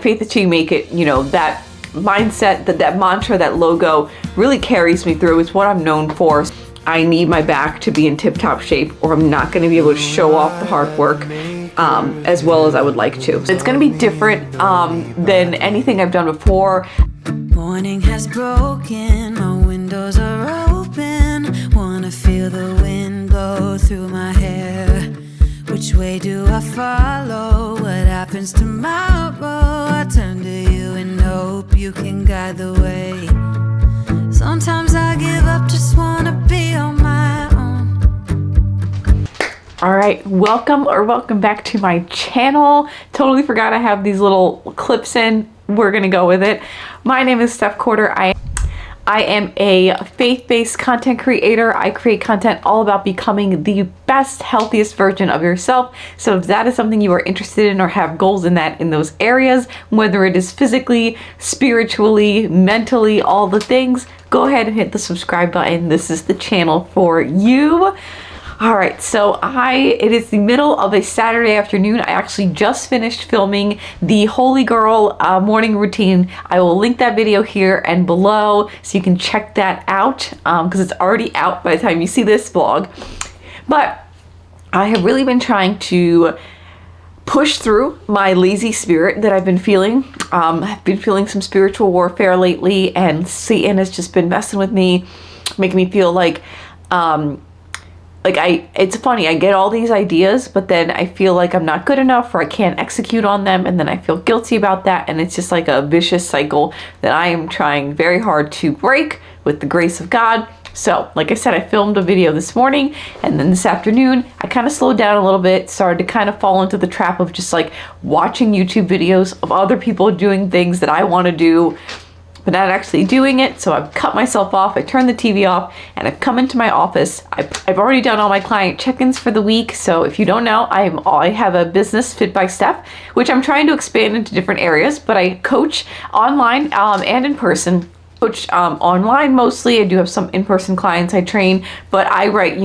Faith that you make it, that mindset, that mantra, that logo really carries me through. It's what I'm known for. I need my back to be in tip-top shape, or I'm not going to be able to show off the hard work as well as I would like to. It's going to be different than anything I've done before. Morning has broken, my windows are open. Wanna feel the wind blow through my hair. Which way do I follow? What happens tomorrow? I turn to you and hope you can guide the way. Sometimes I give up, just wanna be on my own. All right, welcome back to my channel. Totally forgot I have these little clips in. We're gonna go with it. My name is Steph Corder. I am a faith-based content creator. I create content all about becoming the best, healthiest version of yourself. So if that is something you are interested in or have goals in those areas, whether it is physically, spiritually, mentally, all the things, go ahead and hit the subscribe button. This is the channel for you. All right, so it is the middle of a Saturday afternoon. I actually just finished filming the Holy Girl morning routine. I will link that video here and below so you can check that out because it's already out by the time you see this vlog. But I have really been trying to push through my lazy spirit that I've been feeling. I've been feeling some spiritual warfare lately, and Satan has just been messing with me, making me feel like it's funny, I get all these ideas, but then I feel like I'm not good enough or I can't execute on them, and then I feel guilty about that, and it's just like a vicious cycle that I am trying very hard to break with the grace of God. So, like I said, I filmed a video this morning, and then this afternoon, I kind of slowed down a little bit, started to kind of fall into the trap of just like watching YouTube videos of other people doing things that I want to do, but not actually doing it. So I've cut myself off, I turned the TV off, and I've come into my office. I've already done all my client check-ins for the week. So if you don't know, I have a business, Fit by Steph, which I'm trying to expand into different areas, but I coach online and in person. Coach online mostly. I do have some in-person clients I train, but I write,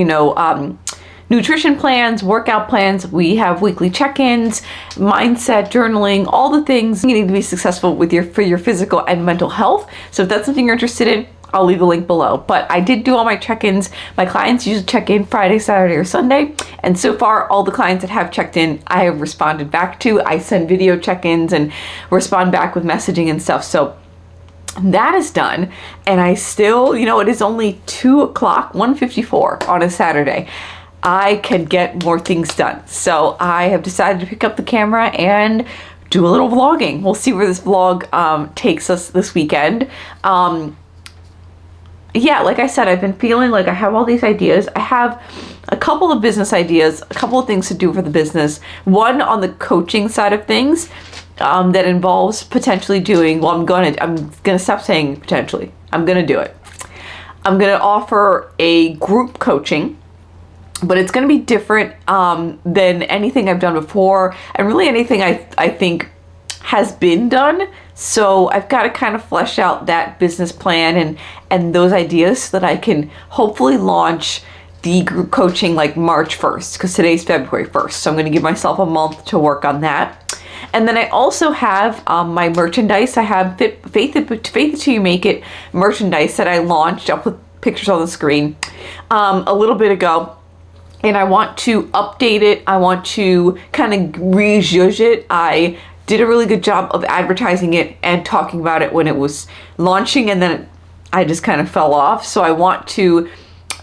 nutrition plans, workout plans. We have weekly check-ins, mindset, journaling, all the things you need to be successful with for your physical and mental health. So if that's something you're interested in, I'll leave a link below. But I did do all my check-ins. My clients usually check in Friday, Saturday, or Sunday. And so far, all the clients that have checked in, I have responded back to. I send video check-ins and respond back with messaging and stuff. So that is done. And I still, it is only 2 o'clock, 1:54 on a Saturday. I can get more things done. So I have decided to pick up the camera and do a little vlogging. We'll see where this vlog takes us this weekend. Yeah, like I said, I've been feeling like I have all these ideas. I have a couple of business ideas, a couple of things to do for the business. One on the coaching side of things that involves potentially doing, I'm gonna stop saying potentially. I'm gonna do it. I'm gonna offer a group coaching, but it's going to be different than anything I've done before, and really anything I think has been done. So I've got to kind of flesh out that business plan and those ideas so that I can hopefully launch the group coaching like March 1st, because today's February 1st. So I'm going to give myself a month to work on that. And then I also have my merchandise. I have Faith Until You Make It merchandise that I launched. I'll put pictures on the screen a little bit ago. And I want to update it. I want to kind of rejudge it. I did a really good job of advertising it and talking about it when it was launching, and then I just kind of fell off. So I want to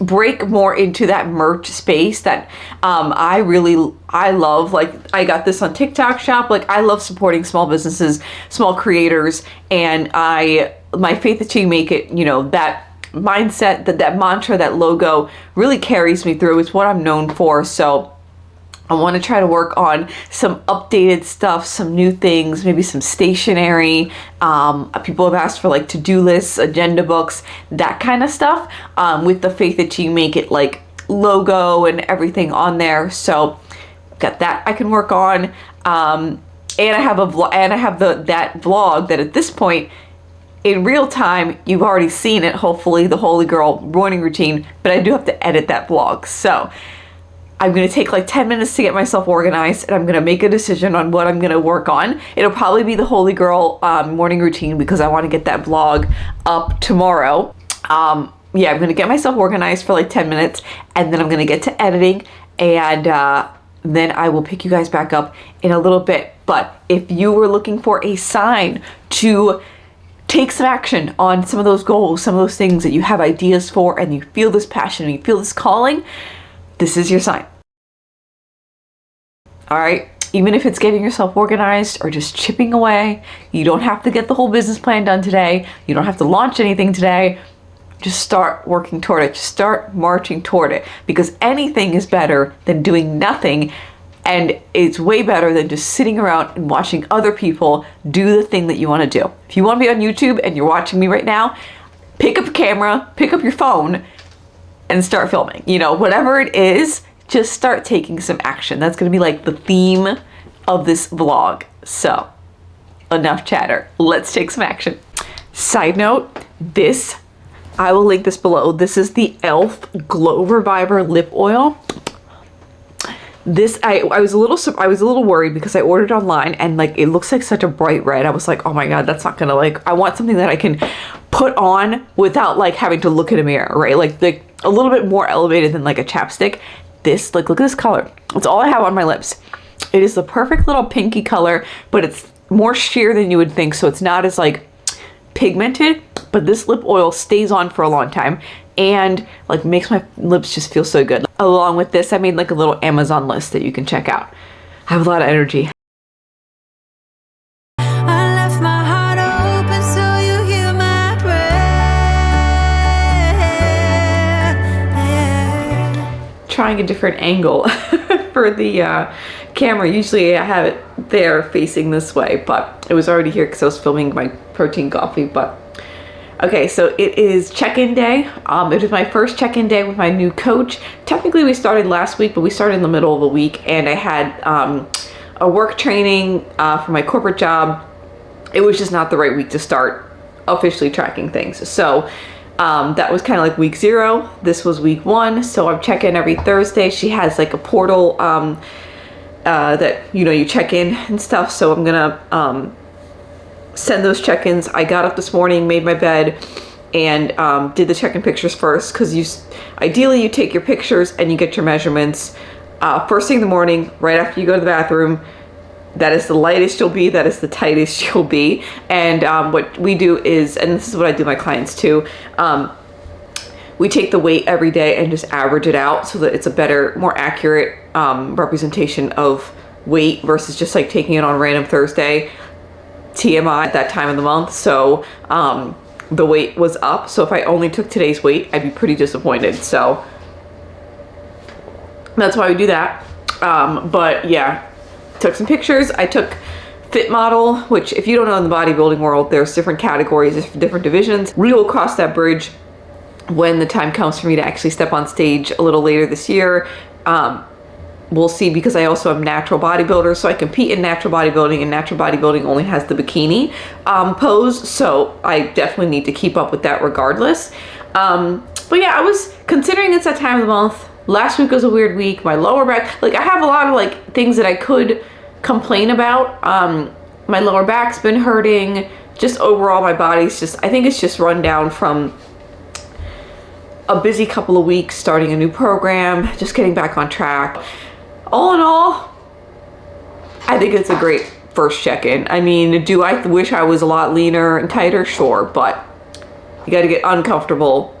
break more into that merch space that I love. Like, I got this on TikTok Shop. Like, I love supporting small businesses, small creators, and my Faith That You Make It, that mindset, that mantra, that logo really carries me through. It's what I'm known for. So I want to try to work on some updated stuff, some new things, maybe some stationery. People have asked for like to-do lists, agenda books, that kind of stuff, with the Faith That You Make It like logo and everything on there. So got that I can work on. And I have a vlog, and I have that vlog that at this point, in real time, you've already seen it, hopefully, the Holy Girl morning routine, but I do have to edit that vlog. So I'm going to take like 10 minutes to get myself organized, and I'm going to make a decision on what I'm going to work on. It'll probably be the Holy Girl morning routine, because I want to get that vlog up tomorrow. Yeah, I'm going to get myself organized for like 10 minutes, and then I'm going to get to editing, and then I will pick you guys back up in a little bit. But if you were looking for a sign to take some action on some of those goals, some of those things that you have ideas for, and you feel this passion, and you feel this calling, this is your sign. All right, even if it's getting yourself organized or just chipping away, you don't have to get the whole business plan done today. You don't have to launch anything today. Just start working toward it. Just start marching toward it, because anything is better than doing nothing. And it's way better than just sitting around and watching other people do the thing that you want to do. If you want to be on YouTube and you're watching me right now, pick up a camera, pick up your phone, and start filming. You know, whatever it is, just start taking some action. That's going to be like the theme of this vlog. So, enough chatter. Let's take some action. Side note, this, I will link this below. This is the e.l.f. Glow Reviver Lip Oil. This, I was a little worried because I ordered online, and like it looks like such a bright red. I was like, oh my god, that's not gonna, like, I want something that I can put on without like having to look in a mirror, right? Like a little bit more elevated than like a chapstick. This, like, look at this color. It's all I have on my lips. It is the perfect little pinky color, but it's more sheer than you would think, so it's not as like pigmented. But this lip oil stays on for a long time and like makes my lips just feel so good. Along with this, I made like a little Amazon list that you can check out. I have a lot of energy. I left my heart open so you hear my prayer. Trying a different angle for the camera. Usually I have it there facing this way, but it was already here because I was filming my protein coffee. But okay, so it is check-in day. It is my first check-in day with my new coach. Technically we started last week, but we started in the middle of the week, and I had a work training for my corporate job. It was just not the right week to start officially tracking things. So that was kind of like week 0. This was week 1. So I'm checking every Thursday. She has like a portal that, you know, you check in and stuff. So I'm gonna send those check-ins. I got up this morning, made my bed, and did the check-in pictures first, because ideally you take your pictures and you get your measurements first thing in the morning, right after you go to the bathroom. That is the lightest you'll be, that is the tightest you'll be. And what we do is, and this is what I do my clients too, we take the weight every day and just average it out so that it's a better, more accurate representation of weight versus just like taking it on random Thursday. TMI at that time of the month. So the weight was up. So if I only took today's weight, I'd be pretty disappointed. So that's why we do that. But yeah, took some pictures. I took Fit Model, which if you don't know, in the bodybuilding world, there's different categories, different divisions. We will cross that bridge when the time comes for me to actually step on stage a little later this year. We'll see, because I also am natural bodybuilder, so I compete in natural bodybuilding, and natural bodybuilding only has the bikini pose, so I definitely need to keep up with that regardless. But yeah, I was considering it's that time of the month. Last week was a weird week. My lower back, like, I have a lot of like things that I could complain about. My lower back's been hurting. Just overall, my body's just, I think it's just run down from a busy couple of weeks starting a new program, just getting back on track. All in all, I think it's a great first check-in. I mean, do I wish I was a lot leaner and tighter? Sure, but you got to get uncomfortable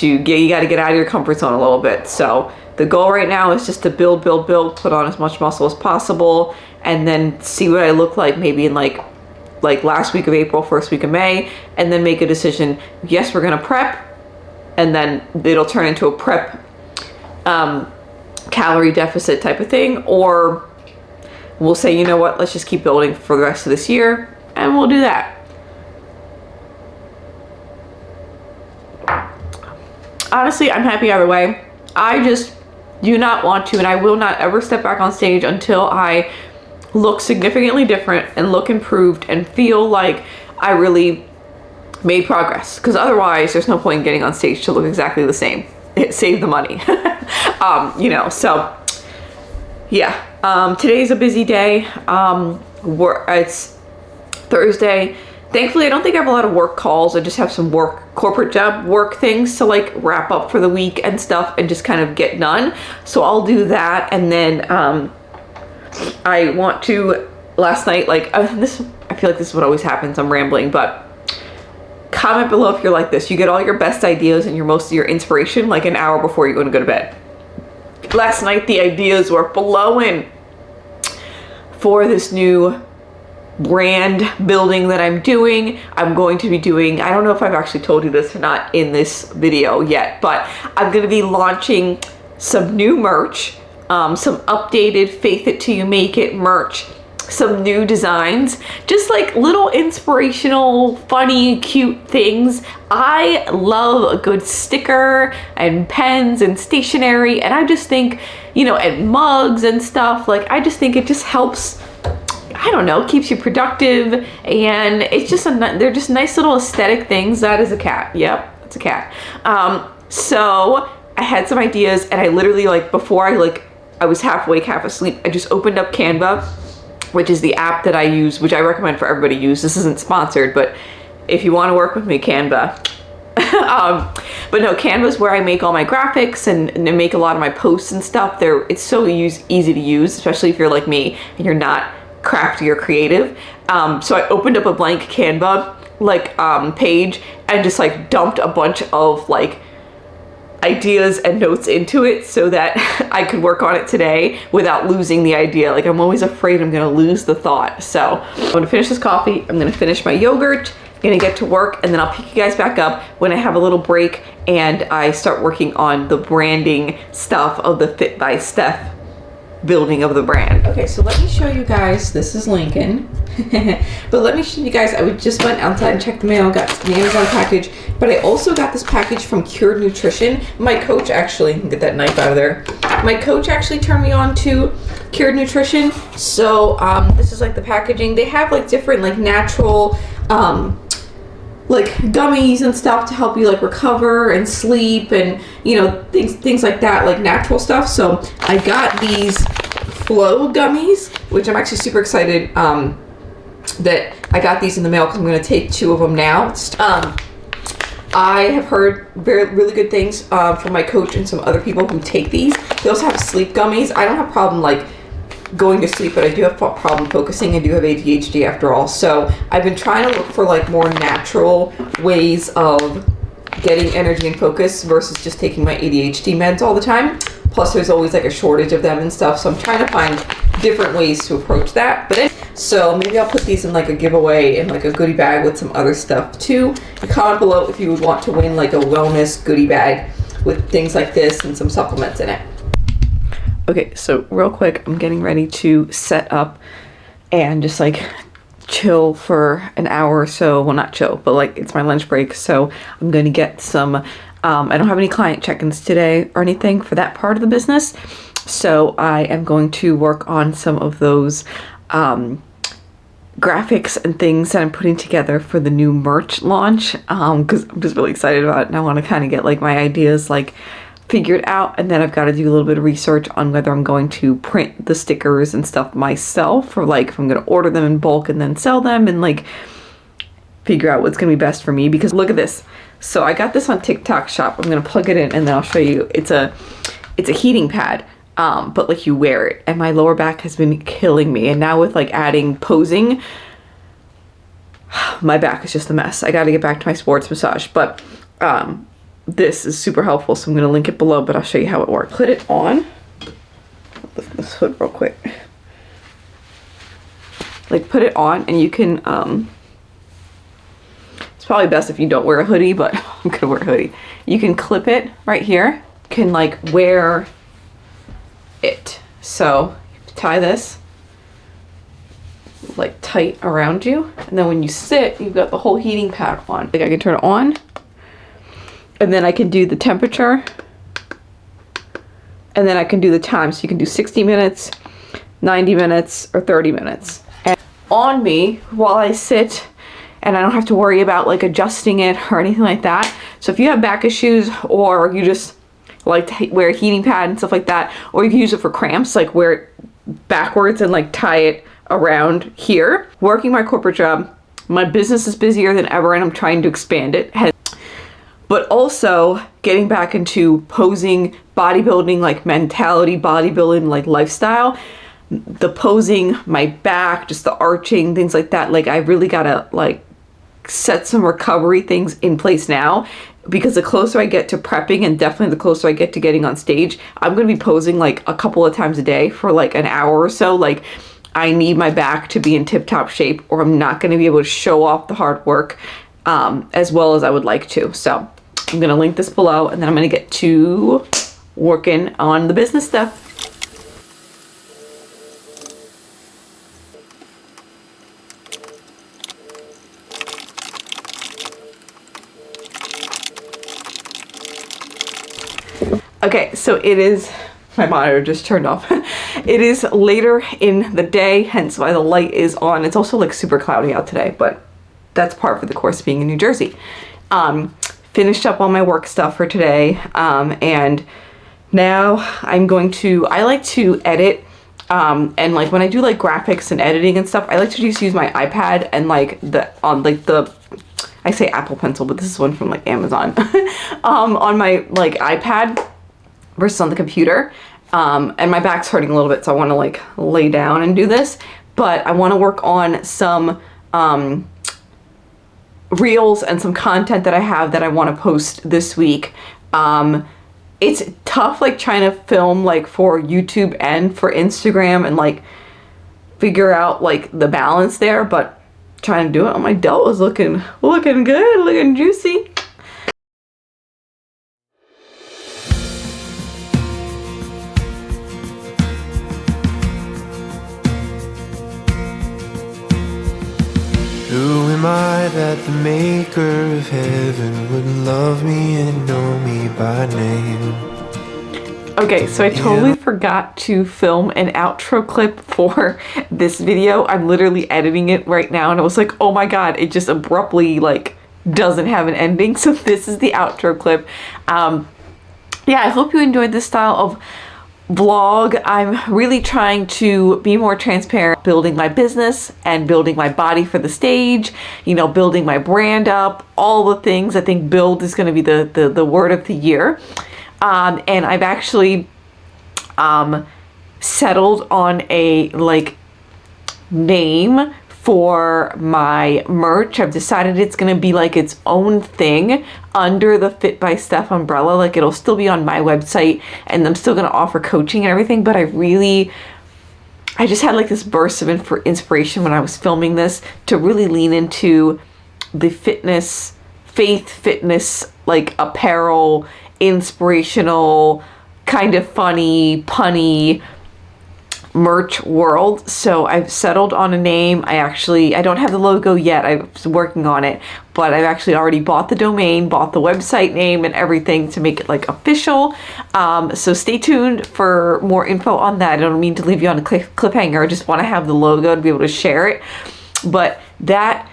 you got to get out of your comfort zone a little bit. So the goal right now is just to build, put on as much muscle as possible, and then see what I look like maybe in like last week of April, first week of May, and then make a decision. Yes, we're going to prep, and then it'll turn into a prep calorie deficit type of thing, or we'll say, you know what, let's just keep building for the rest of this year, and we'll do that. Honestly, I'm happy either way. I just do not want to, and I will not ever step back on stage until I look significantly different and look improved and feel like I really made progress, because otherwise there's no point in getting on stage to look exactly the same. save the money. You know, so yeah, today's a busy day. It's Thursday. Thankfully, I don't think I have a lot of work calls. I just have some corporate job work things to like wrap up for the week and stuff and just kind of get done. So I'll do that. And then I want to, last night, like I feel like this is what always happens. I'm rambling, but comment below if you're like this. You get all your best ideas and most of your inspiration like an hour before you're going to go to bed. Last night, the ideas were flowing for this new brand building that I'm doing. I'm going to be doing, I don't know if I've actually told you this or not in this video yet, but I'm going to be launching some new merch, some updated Faith It Till You Make It merch, some new designs, just like little inspirational, funny, cute things. I love a good sticker and pens and stationery, and I just think, you know, and mugs and stuff, like I just think it just helps, I don't know, keeps you productive, and it's just they're just nice little aesthetic things. That is a cat. Yep, it's a cat. So I had some ideas, and I literally, like, before I was half awake, half asleep, I just opened up Canva, which is the app that I use, which I recommend for everybody to use. This isn't sponsored, but if you want to work with me, Canva. But no, Canva's where I make all my graphics and make a lot of my posts and stuff. It's so easy to use, especially if you're like me and you're not crafty or creative. So I opened up a blank Canva page and just like dumped a bunch of like ideas and notes into it so that I could work on it today without losing the idea. Like I'm always afraid I'm gonna lose the thought. So I'm gonna finish this coffee, I'm gonna finish my yogurt, gonna get to work, and then I'll pick you guys back up when I have a little break and I start working on the branding stuff of the Fit by Steph building of the brand. Okay, so let me show you guys, this is Lincoln. But let me show you guys, just went outside and checked the mail, got the Amazon package, but I also got this package from Cured Nutrition. My coach actually, get that knife out of there. My coach actually turned me on to Cured Nutrition. So this is like the packaging. They have like different like natural like gummies and stuff to help you like recover and sleep and, you know, things like that, like natural stuff. So I got these Flow gummies, which I'm actually super excited that I got these in the mail because I'm going to take 2 of them now. I have heard really good things from my coach and some other people who take these. They also have sleep gummies. I don't have a problem like going to sleep, but I do have a problem focusing. I do have ADHD after all. So I've been trying to look for like more natural ways of getting energy and focus versus just taking my ADHD meds all the time. Plus there's always like a shortage of them and stuff. So I'm trying to find different ways to approach that. So maybe I'll put these in like a giveaway in like a goodie bag with some other stuff too. Comment below if you would want to win like a wellness goodie bag with things like this and some supplements in it. Okay, so real quick, I'm getting ready to set up and just like chill for an hour or so. Well, not chill, but like it's my lunch break. So I'm going to get some, I don't have any client check-ins today or anything for that part of the business. So I am going to work on some of those graphics and things that I'm putting together for the new merch launch. Because I'm just really excited about it and I want to kind of get like my ideas like figured out, and then I've got to do a little bit of research on whether I'm going to print the stickers and stuff myself, or like if I'm going to order them in bulk and then sell them, and like figure out what's going to be best for me. Because look at this. So I got this on TikTok Shop. I'm going to plug it in and then I'll show you. It's a heating pad, but like you wear it, and my lower back has been killing me, and now with like adding posing, my back is just a mess. I got to get back to my sports massage, but this is super helpful, so I'm going to link it below, but I'll show you how it works. Put it on. Lift this hood real quick. Like put it on, and you can, it's probably best if you don't wear a hoodie, but I'm going to wear a hoodie. You can clip it right here. You can like wear it. So you tie this like tight around you, and then when you sit, you've got the whole heating pad on. Like I can turn it on, and then I can do the temperature, and then I can do the time. So you can do 60 minutes, 90 minutes, or 30 minutes. And on me while I sit, and I don't have to worry about like adjusting it or anything like that. So if you have back issues, or you just like to wear a heating pad and stuff like that, or you can use it for cramps, like wear it backwards and like tie it around here. Working my corporate job, my business is busier than ever and I'm trying to expand it. But also getting back into posing, bodybuilding like mentality, bodybuilding like lifestyle, the posing, my back, just the arching, things like that. Like I really gotta like set some recovery things in place now, because the closer I get to prepping, and definitely the closer I get to getting on stage, I'm gonna be posing like a couple of times a day for like an hour or so. Like I need my back to be in tip-top shape, or I'm not gonna be able to show off the hard work as well as I would like to. So I'm gonna link this below, and then I'm gonna get to working on the business stuff. Okay, so it is, my monitor just turned off. It is later in the day, hence why the light is on. It's also like super cloudy out today, but that's par for the course being in New Jersey. Finished up all my work stuff for today, and now I'm going to, I like to edit, and like when I do like graphics and editing and stuff, I like to just use my iPad and like I say Apple Pencil, but this is one from like Amazon, on my like iPad versus on the computer. And my back's hurting a little bit, so I want to like lay down and do this, but I want to work on some reels and some content that I have that I want to post this week. It's tough like trying to film like for YouTube and for Instagram and like figure out like the balance there, but trying to do it. Oh, my dough is looking good, looking juicy. Who am I that the maker of heaven wouldn't love me and know me by name? Okay, so I totally forgot to film an outro clip for this video. I'm literally editing it right now, and I was like, oh my god, it just abruptly like doesn't have an ending. So this is the outro clip. Yeah, I hope you enjoyed this style of vlog. I'm really trying to be more transparent, building my business and building my body for the stage, you know, building my brand up, all the things. I think build is going to be the word of the year. And I've actually settled on a like name for my merch. I've decided it's gonna be like its own thing under the Fit by Steph umbrella. Like it'll still be on my website and I'm still gonna offer coaching and everything, but I just had like this burst of inspiration when I was filming this to really lean into the fitness, like apparel, inspirational, kind of funny, punny merch world. So I've settled on a name. I don't have the logo yet. I was working on it, but I've actually already bought the domain, bought the website name and everything to make it like official. So stay tuned for more info on that. I don't mean to leave you on a cliffhanger. I just want to have the logo to be able to share it. But that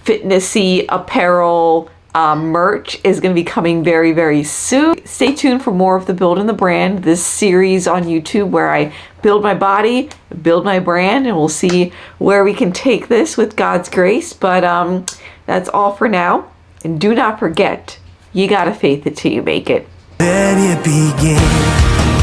fitnessy apparel merch is going to be coming very, very soon. Stay tuned for more of the Build and the Brand, this series on YouTube where I build my body, build my brand, and we'll see where we can take this with God's grace. But that's all for now. And do not forget, you gotta faith it till you make it. Let it begin.